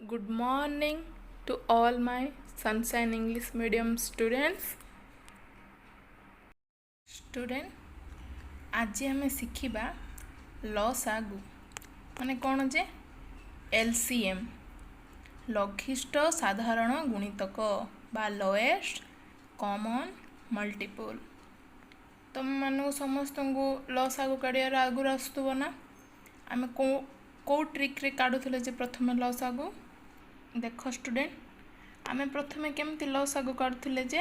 Good morning to all my Sunshine English Medium students. Student, आज आम शिखा लसागु माने कौन जे LCM लघिष्ठ साधारण गुणितक बा लोएस्ट कॉमन मल्टीपल। तुम मानू समस्त को लसागु काढ़ियार आगुर आसुव ना आम कौ ट्रिक रे काढ़ुले जे प्रथम लसागु देख स्टूडेंट आम प्रथमे केमती लसागु काढ़ुले जे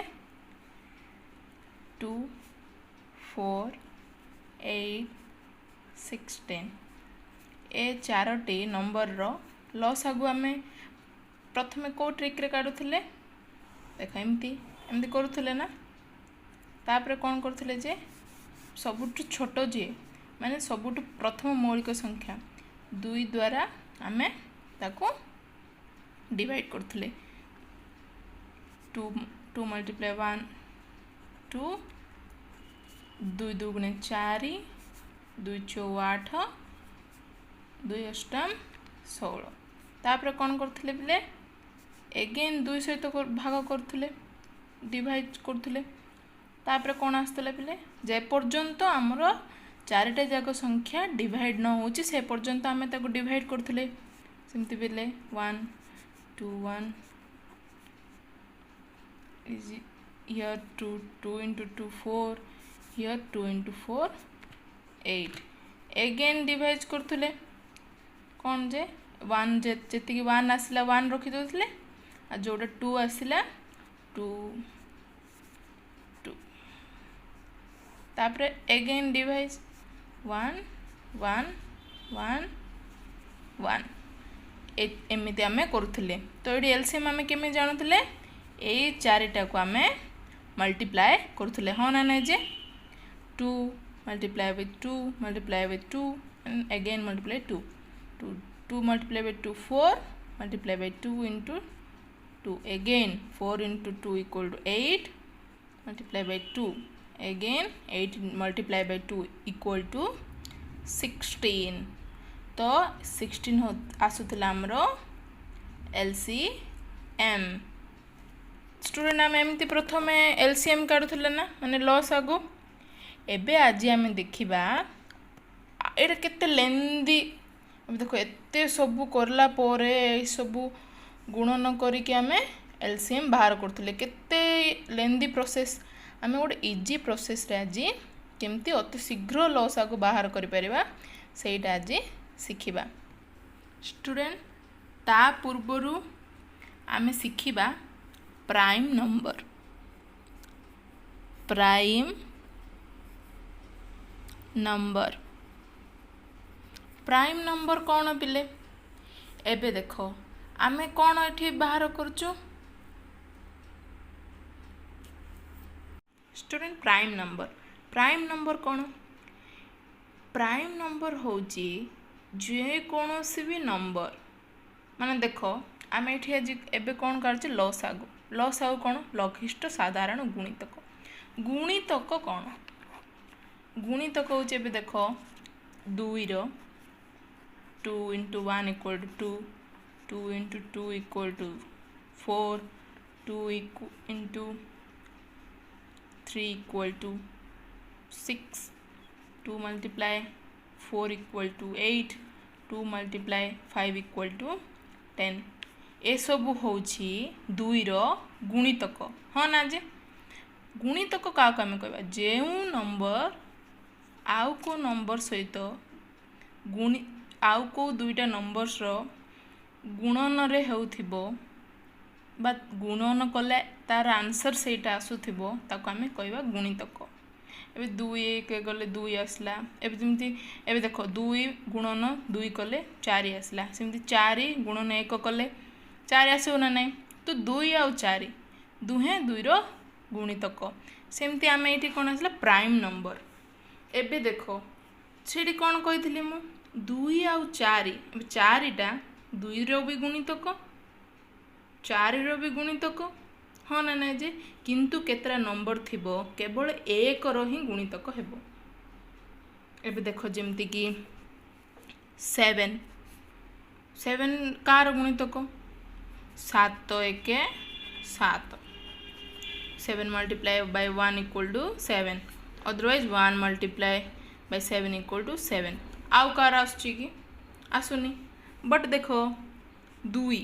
2 4 8 16 ए चारोटी नंबर रो लसागु आम प्रथमे कौ ट्रिक रे काढ़ुले देख एमती एमती करुले ना तापर कौन करथिले जे सबुठु छोट जे माने सबुठु प्रथम मौलिक संख्या 2 द्वारा आमे ताको डिवाइड करथिले 2 मल्टीप्लाई 1 2 2 दुगुणे 4 2 चौ 8 2 अष्टम 16 तापर कौन करथिले बिले एगेन 2 सहित भाग करथिले डिवाइड करथिले तापर कौन आसतले पिले जे पर्यंत आमर चारिटा जाक संख्या डिवाइड न होची से पर्यंत आमे ताको डिवाइड करथिले सेमति पिले 1 2 1 is here 2 into 2 4 here 2 into 4 8 again divide करथिले कौन जे 1 जेति 1 आसला 1 रखि दोथिले आ जोटा 2 आसला 2 तापर अगेन डिवाइस 1 1 1 1 एमती आम करुले तो ये एलसीएम आम केमी जानूले ये चारिटा को आम मल्टीप्लाए करुले हाँ ना ना जे 2 multiply with 2 multiply with 2 and again multiply 2 2 multiply with 2 4 multiply by 2 into 2 अगेन 4 into 2 equal to 8 multiply by 2 again 8 multiply by 2 equal to 16 तो 16 आसुला आमर LCM स्टूडेंट आम एमती प्रथम LCM काढ़ुले ना माने लसागु एबे आज आम देखा ये केते लेंदी देखो एते सबू करला परे सबू गुणन करके आम LCM बाहर करथुले केते लेंदी प्रोसेस आम गोटे इजी प्रोसेस रे आज केमती अति शीघ्र लसागु बाहर करि परिबा सेटा आज शिखिबा स्टूडेंट ता पूर्वरु आम शिखिबा प्राइम नंबर प्राइम नंबर कौन पिले एबे देखो आमे कौन एठी बाहर करचु स्टूडेंट प्राइम नंबर कौन प्राइम नंबर होची जे कौनसी भी नंबर माने देखो आम ये आज एबे कौन कर लसागु कौन लघिष्ठ साधारण गुणितक कौन गुणितक होची एबे देखो 2 रो 2 into 1 equal to 2 2 into 2 equal to 4 2 into 3 equal to 6 2 multiply 4 equal to 8 2 multiply 5 equal to 10 ए सब होची 2 रो गुणितक हाँ ना जे गुणितक क्या आम कह जो नंबर आउ को नंबर सहित गुणी आउ को दुईटा नंबर्स रो गुणन रे हेउथिबो बा गुणन कले तार आंसर सेटा आसुथिबो ताको आमे कहबा गुणितक एबे 2 1 गले 2 आसला एबे जेमती एबे देखो 2 गुणन 2 कले 4 आसला सेमती 4 गुणन 1 कले 4 आसो ना नै तो 2 आ 4 दुहे 2 रो गुणितक सेमती आमे एठी कोन आसला प्राइम नंबर एबे देखो सेठी कोन कहिथिली मु 2 आ 4 एबे 4 टा 2 रो भी गुणितक 4 रो भी गुणितक हाँ ना ना जे किंतु केतरा नंबर थिबो केवल 1 रो ही गुणितक हेबो एबे देखो जेमती कि 7 car गुणितक 7 1 7 7 multiply by 1 equal to 7 otherwise 1 multiply by 7 equal to 7 आउ कार आसुची कि आसुनी बट देखो 2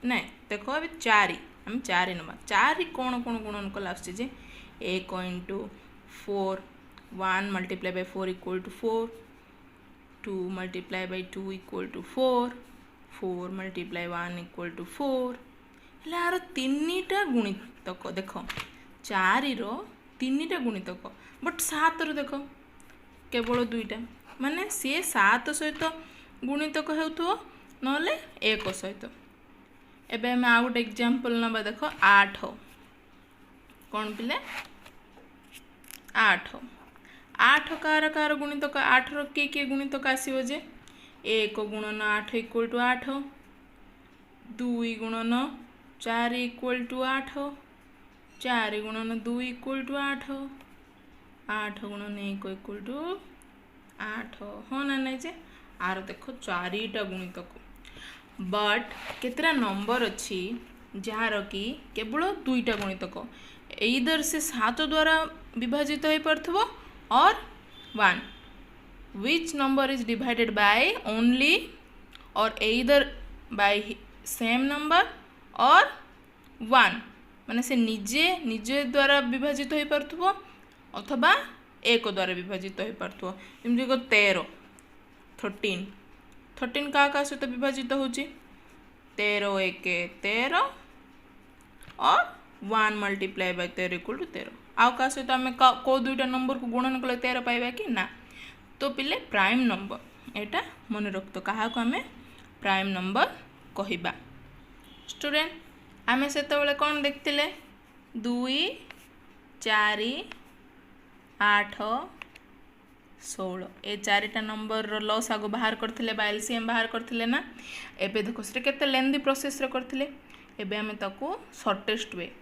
नहीं देखो अभी 4 हम 4 नवा 4 कौन कौन गुणन कला आसुची जे 1 into 4 1 multiply by 4 equal to 4 2 multiply by 2 equal to 4 4 multiply 1 equal to 4 हेले आर तीनटा गुणितक देख 4 रो तीनटा गुणितक बट 7 रो देख केवल 2टा माने सी 7 सहित गुणितक हेउथो नले 1 सहित एबे हम आ गोटे एग्जांपल नबा देख 8 कौन पिले 8 8 कार कार गुणितक 8 रो के गुणितक आसीबो जे 1 गुणन 8 इक्वल टू 8 2 गुणन 4 इक्वल टू 8 4 गुणन 2 इक्वल टू 8 8 गुणन 1 इक्वल टू 8 हाँ ना नहीं जे आर देखो 4टा गुणितक बट केतरा नंबर अच्छी जार कि केवल 2टा गुणितक इधर से 7 द्वारा विभाजित हो पार्थबो और 1 which number is divided by only or either by same number or 1 माने से निजे द्वारा विभाजित हो पार्थबो अथवा 1 द्वारा विभाजित हो पार्थबो जेमति को 13 का सहित विभाजित होची 13 1 13 और 1 मल्टीप्लाई बाय 13 इक्वल टू 13 आउ का सहित आम को 2टा नंबर को गुणन कले 13 पाइबा कि ना तो पिले प्राइम नंबर एटा मन रखतो कहा को आमे प्राइम नंबर कहिबा स्टूडेंट आमे सेतबेले कोन देखतिले 2 4 8 16 ए 4टा नंबर रो लॉस आगो बाहर करथिले बा एलसीएम बाहर करथिले ना एबे देखो से केते लेंदी प्रोसेस रे करथिले एबे आमे ताको शॉर्टेस्ट वे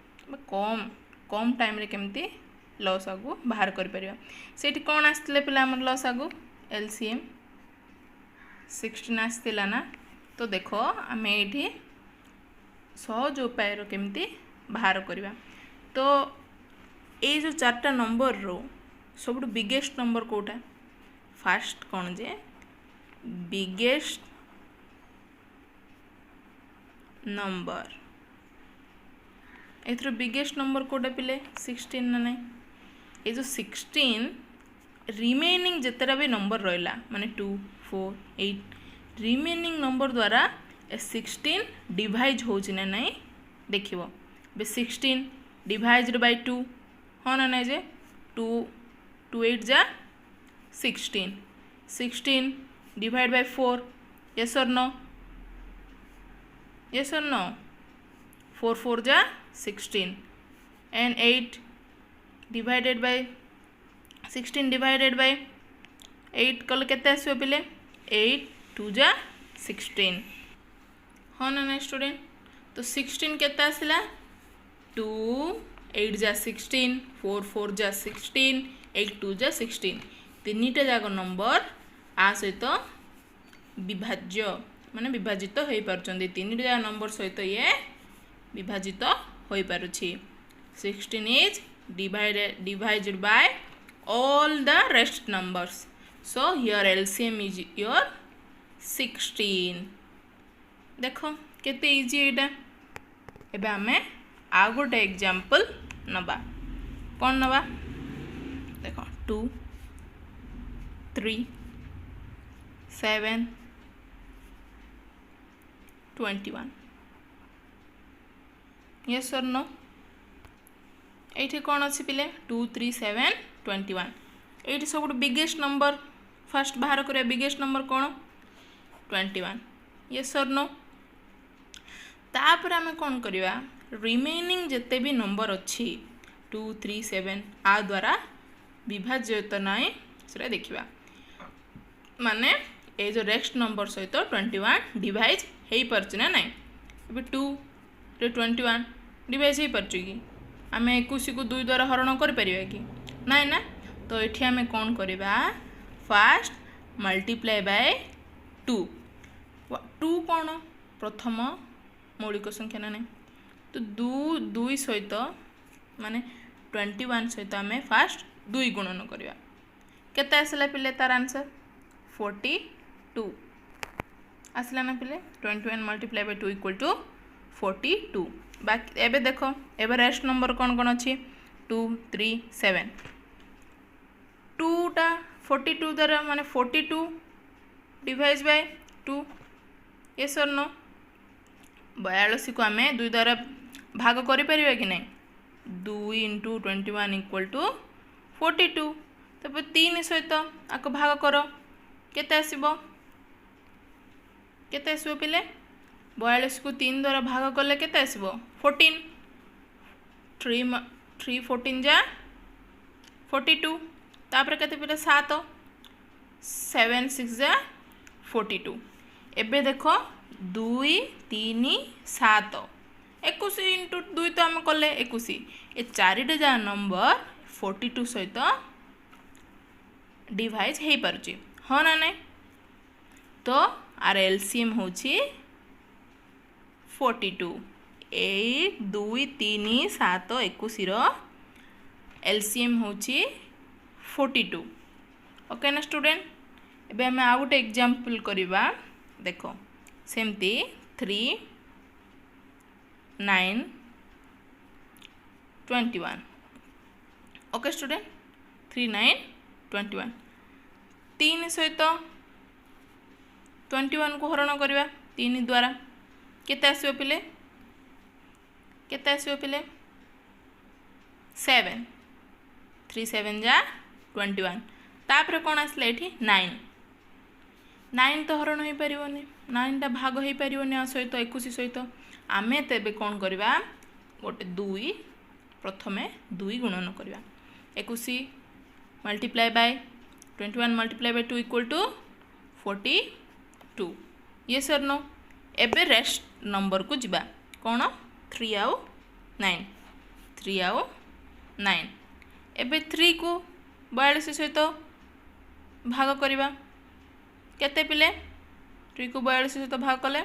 कम टाइम रे केमती लॉस आगो बाहर कर परिबा सेठी कोन आस्तिले पिला हमर लॉस आगो एलसीएम 16 आस्तिला ना तो देखो आमे एठी सहज उपाय रो केमती बाहर करबा तो ए जो 4टा नंबर रो सब बिगेस्ट नंबर कोटा फास्ट कौन जे बिगेस्ट नंबर एथरो बिगेस्ट नंबर कोटा पिले 16 ना नहीं ये जो 16 रिमेनिंग जितरा भी नंबर रहिला माने 2 4 8 रिमेनिंग नंबर द्वारा 16 डिवाइड होची ना नहीं देखिबो बे 16 डिवाइडेड बाय 2 हाँ ना नहीं जे 2 2 8 जा 16 16 divide by 4 yes or no 4 4 जा 16 and 8 divided by 16 divided by 8 कल केते आसीबो पिले 8 2 जा 16 हाँ ना ना स्टूडेंट तो 16 केते आसिला 2 8 जा 16 4 4 जा 16 8 2 जा 16 तीनटा जाक नंबर आ सहित विभाज्य माने विभाजित हो पारछन्ती तीनटा जाक नंबर सहित ये विभाजित हो पारुछि 16 is divided by all the rest numbers so here LCM is your 16 देखो केते इजी एटा एबे हमें आ गोटे एग्जांपल नबा कौन नबा देखो 2 3 7 21 yes or no एठी कौन अच्छी पिले 2 3 7 21 एठी सब बिगेस्ट नंबर फर्स्ट बाहर करिया बिगेस्ट नंबर कौन 21 yes or no तापर आमे कौन करिया रिमेनिंग जिते भी नंबर अच्छी 2 3 7 आ द्वारा विभाज्य तो नाई से देखा माने ए जो नेक्स्ट नंबर सहित 21 डिवाइड हो पार्छ ना नाई अब 2 रे 21 डिवाइड हो पार्छ कि आम 21 को 2 द्वारा हरण कर परिबा कि नाई ना तो ये आम कौन करवा फास्ट मल्टीप्लाई बाय 2 2 कौन प्रथम मौलिक संख्या ना नहीं तो दुई सहित माने 21 सहित आम फास्ट 2 गुणन करवा केते आसला पिले तार आंसर 42 आसला ना पिले 21 मल्टीप्लाई बाय 2 इक्वल टू 42 बाकी एबे देखो एबे रेस्ट नंबर कौन कौन अच्छी 2 3 7 2 टा 42 द्वारा माने 42 डिवाइड बाय 2 यस और नो 42 को आम 2 द्वारा भाग करि परिबा कि नहीं 2 इंटू 21 इक्वल टू 42 तब 3 सहित आको भाग कर केते आसीबो केते आसीबो पिले 42 को 3 द्वारा भाग कले केते आसीबो 14 3 14 जा 42 तापर केते पिले 7 7 6 जा 42 एबे देखो 2 3 7 21 इंटू 2 तो आम कले 21 ए चारिटे जा नंबर 42 सहित डिवाइड हो पारुची हाँ ना नहीं तो आर एलसीएम होची 42 8 2 3 7 21 रो एलसीएम होची 42 ओके ना स्टूडेंट एबे हमें आउ गोटे एग्जांपल करवा देखो सेमती 3 9 21 ओके स्टूडेंट 3 9 21 3 सहित 21 को हरण करवा 3 द्वारा केते आसीबो पिले केते आसीबो पिले 7 3 7 जा 21 तापर कौन आसला एठी 9 9 तो हरण हो पारिबोनी 9 टा भाग हो पारिबोनी आ सहित 21 सहित आमे तेबे कौन करवा गोटे 2 प्रथमे 2 गुणन करवा 21 multiply by 21 multiply by 2 equal to 42 ये सर नो एबे रेस्ट नंबर को जिबा कौन 3 आउ 9 3 आउ 9 एबे 3 को 42 सहित भाग करवा केते पिले 3 को 42 सहित भाग कले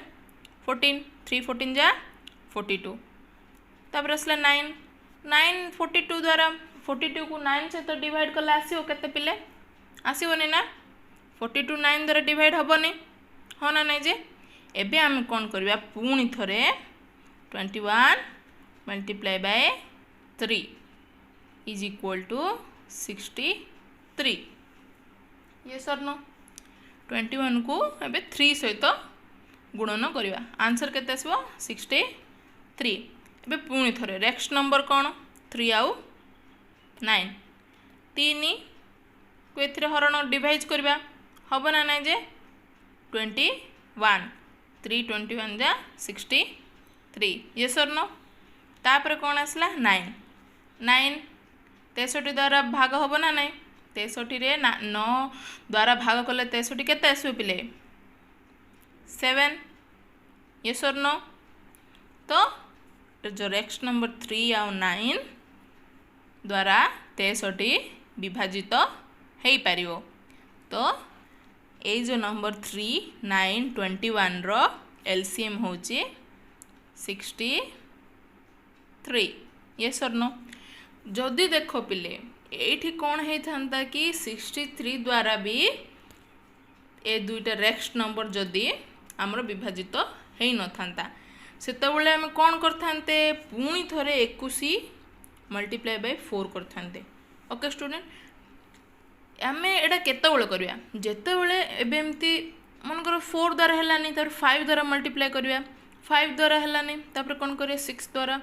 14 3 14 जा 42 तापर असला 9 9 42 द्वारा 42 को 9 सहित डिवाइड कले आसीओ केते पिले आसीबोनी ना 42 9 द्वारा डिवाइड हेबोनी हाँ ना नहीं जे एबे आम कौन करवा पुणी थरे 21 multiply by 3 is equal to 63 ये सर नो 21 को एबे 3 सहित गुणन करवा आंसर केते आसीबो 63 एबे पुणी थरे नेक्स्ट नंबर कौन 3 आउ 9 3 को एथिरे हरण डिवाइड करवा हबो ना ना जे 21 3 21 जा 63 ये सर नो तापर कौन आसला 9 9 63 द्वारा भाग हबो ना नहीं 63 रे 9 द्वारा भाग कले 63 केते आसीबो पिले 7 ये सर नो तो जो नेक्स्ट नंबर 3 आउ 9 द्वारा 63 विभाजित हो पारिबो तो ए जो नंबर 3 9 21 रो एलसीएम होची 63 ये सर नो जदि देखो पिले एठी कौन है था कि 63 द्वारा भी ए दुईटा रेक्स्ट नंबर जदि आमर विभाजित हो न था सेतबेले आम कौन करते पुणी थरे 21 मल्टीप्लाई बाय 4 करते ओके स्टूडेंट आम एटा केतबेले करवा जेतेबेले एबे एमती मनकर 4 द्वारा हेलानी तापर 5 द्वारा मल्टीप्लाई करवा 5 द्वारा हेलानी तापर कौन करिया 6 द्वारा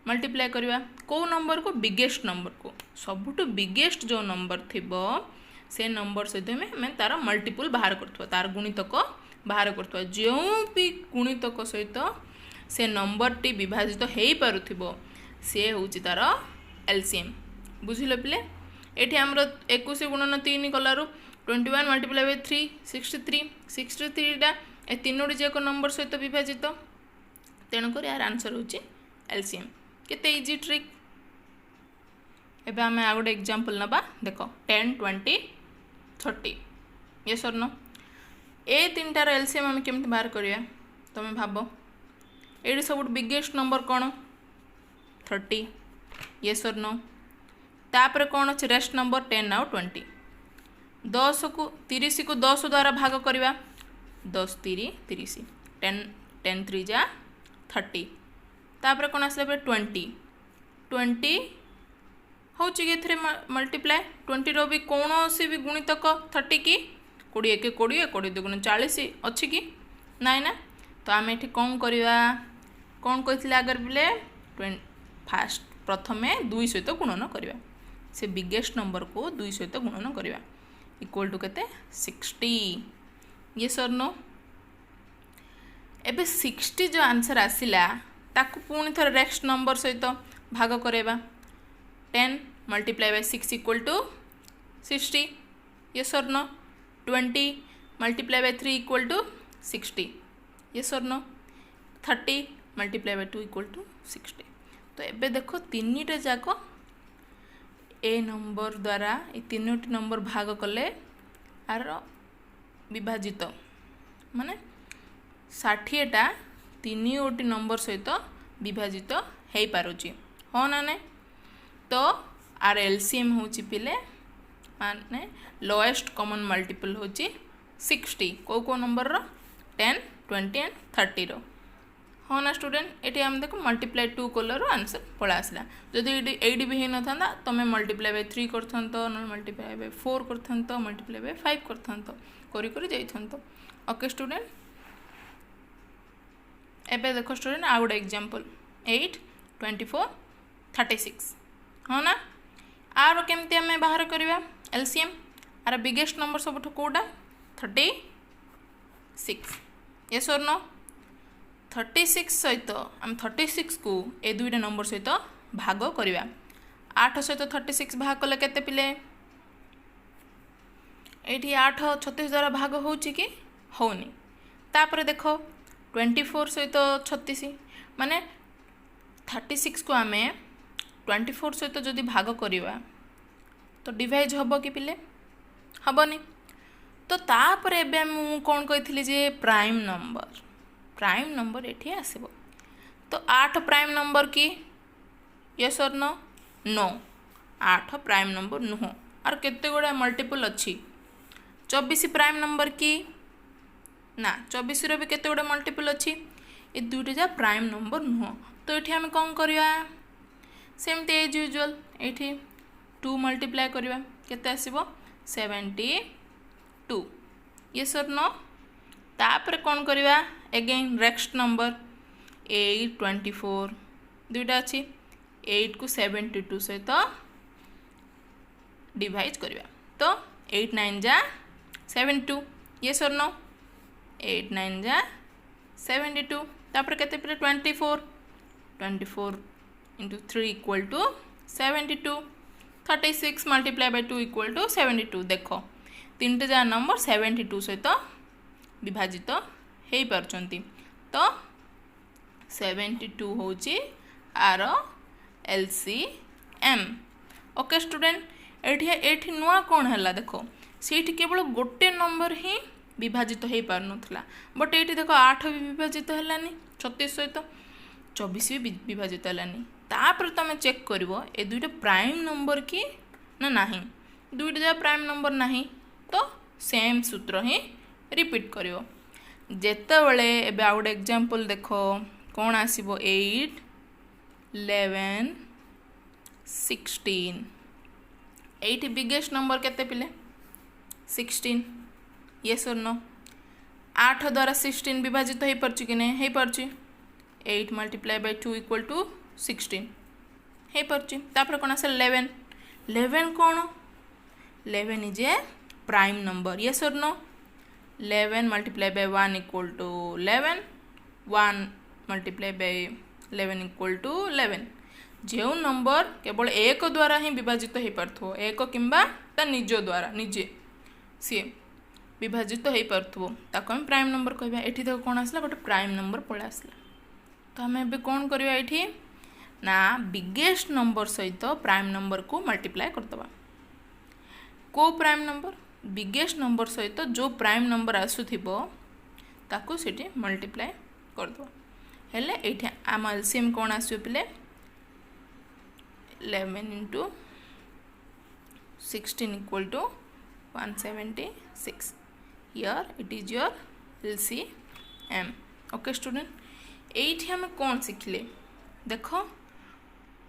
मल्टीप्लाई करवा कौ नंबर को बिगेस्ट नंबर को सबुठु बिगेस्ट जो नंबर थिबो से नंबर सहित आम तार मल्टीपल बाहर करथुवा तार गुणितक बाहर करथुवा जो भी गुणितक सहित से नंबर टी विभाजित हो पारुथिबो से होची तार एलसीएम बुझिल पिले एठी हमरो 21 गुणन 3 कलारु 21 मल्टीप्लाई बाय 3 63 टा ए तीनोटी जे नंबर सहित विभाजित तेणुक यार आंसर होची एलसीएम केते इजी ट्रिक एबे आमे आ गोटे एग्जांपल नबा देखो 10 20 30 यस और नो ए तीनटार एलसीएम आमे केमति बाहर करिया तमे भाबो ये सब बिगेस्ट नंबर कौन 30 यस और नो तापर कौन अच्छे रेस्ट नंबर 10 आउ 20 10 को 30 को 10 द्वारा भाग करवा 10 3 30 10 10 3 जा 30 तापर कौन आसला 20 20 हूँ कि मल्टीप्लाए 20 रो भी कौन सी भी गुणितक 30 की 20 के 20 20 दुगुण 40 अच्छी कि नाई ना तो आम ये कौन करवा कौन कही आगर बोले फास्ट प्रथमे 2 सहित गुणन करवा से बिगेस्ट नंबर को 2 सहित गुणन करवा इक्वल टू केते 60 ये सर नो एबे 60 जो आंसर आसिला ताकू पुणी थोड़ा नेक्स्ट नंबर सहित भाग करेबा 10 multiply by 6 equal to 60 yes और no 20 multiply by 3 equal to 60 yes और no 30 multiply by 2 equal to 60 तो एबे देखो तीनटा जाक ए नंबर द्वारा ये तीनोटी नंबर भाग कले आर विभाजित माने 60टा तीन गोटी नंबर सहित विभाजित हो पारुची हाँ ना नहीं तो आर एलसीएम होची पिले माने लोएस्ट कॉमन मल्टीपल होची 60 को नंबर रो 10 20 एंड 30 रो हाँ ना स्टूडेंट ये आम देखो मल्टीप्लाई 2 कलर आंसर पड़ा आसला जदि एडी भी होना था तुम मल्टीप्लाई बाय 3 करथंतो न मल्टीप्लाई बाय 4 करथंतो मल्टीप्लाई बाय 5 करथंतो करी करी जाइथंतो ओके स्टूडेंट एबे देखो स्टूडेंट आ गोटे एग्जांपल 8 24 36 हाँ ना आर केमती आम बाहर करवा एलसीएम आर बिगेस्ट नंबर सब कौटा 36 यस और नो 36 सहित आम 36 को ए दुईटा नंबर सहित भाग करवा 8 सहित 36 भाग कले केते पिले ये 8 36 द्वारा भाग होची कि होनी तापर देखो 24 सहित 36 माने 36 को आम 24 सहित जदि भाग करवा तो डिवाइज हम कि पिले हेनी तो तापर एबे मु कौन कही जे प्राइम नंबर ये आसब तो 8 प्राइम नंबर की यस और नो 8 प्राइम नंबर नुह आर केते गुड़ा मल्टीपल अच्छी 24 प्राइम नंबर की ना 24 रो भी केते गुड़ा मल्टीपल अच्छी ये दुईटा जा प्राइम नंबर नुह तो ये आम कौन करवा सेमती एज यूजुअल ये 2 मल्टीप्लाई करवा केते आसीबो 72 यस और नो तापर कौन करवा अगेन नेक्स्ट नंबर 8 24 दुईटा अच्छी 8 को 72 सहित डिवाइड करवा तो 8 9 जा 72 यस और नो 8 9 जा 72 तापर केते पिले 24 into 3 equal to 72 36 multiply by 2 equal to 72 देख तीनटा जा नंबर 72 सहित विभाजित हो पारछंती तो 72 होची आर एलसीएम ओके स्टूडेंट एठी नुआ कौन है देखो सीठी केवल गोटे नंबर ही विभाजित हो पार नथला बट ये देखो 8 भी विभाजित है 36 सहित 24 भी विभाजित है तापर तुम चेक कर ए दुईटा प्राइम नंबर की ना नहीं दुईटा जा प्राइम नंबर नहीं तो सेम सूत्र ही रिपीट करिवो जेतेबेले एबे आ गोटे एग्जांपल देखो कौन आसीबो 8 11 16 एट बिगेस्ट नंबर केते पिले 16 यस और नो 8 द्वारा 16 विभाजित हो पारछि कि नहीं हो पारछि 8 मल्टीप्लाई बाय 2 इक्वल टू 16 हो पारछि तापर कोन आसे 11 कौन 11 is a prime number yes और no 11 multiply by 1 equal to 11 1 multiply by 11 equal to 11 जो नंबर केवल एक द्वारा ही विभाजित हो पार्थो एक किंबा ता निज द्वारा निजे सी विभाजित हो पार्थो ताको हम प्राइम नंबर कहबा एठी देखो कोन आसला गोटे प्राइम नंबर पळे आसला तो हमें एबे कोन करबा एठी ना बिगेस्ट नंबर सहित प्राइम नंबर को मल्टीप्लाई करदबा को प्राइम नंबर बिगेस्ट नंबर सहित जो प्राइम नंबर आसुथिबो ताको सेठी मल्टीप्लाई करदबा हेले एठी आम एलसीएम कौन आसो पिले 11 into 16 equal to 176. Here it is your LCM. Okay student, एठी हमें कौन सिखले देख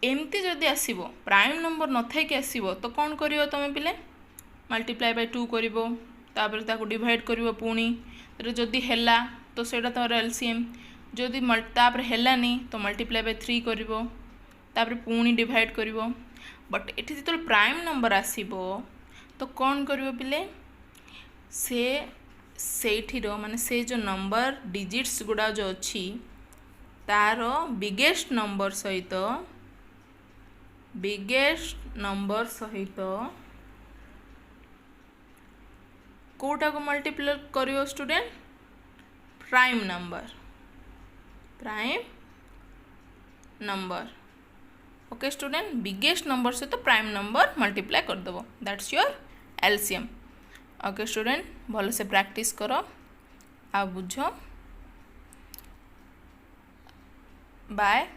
एमती जदि आसो प्राइम नंबर न थे कि आसो तो कौन करियो तुम पिले मल्टीप्लाई बाय 2 करिवो तापर ताको डिवाइड करिवो पुणी जदि हैला तो सेटा तोर एलसीएम जदि तापर हैलानी तो मल्टीप्लाई बाय 3 करिवो तापर पुणी डिवाइड करिवो बट एठी जतो प्राइम नंबर आसीबो तो कौन करिवो पिले से सेठीर माने से जो नंबर डिजिट्स गुड़ा जो अच्छी तार बिगेस्ट नंबर सहित कोटा को मल्टीप्लाई करियो student prime number okay student biggest number सहित प्राइम नंबर मल्टीप्लाई कर दबो that's your LCM okay student भल से प्रैक्टिस करो आ बुझो बाय।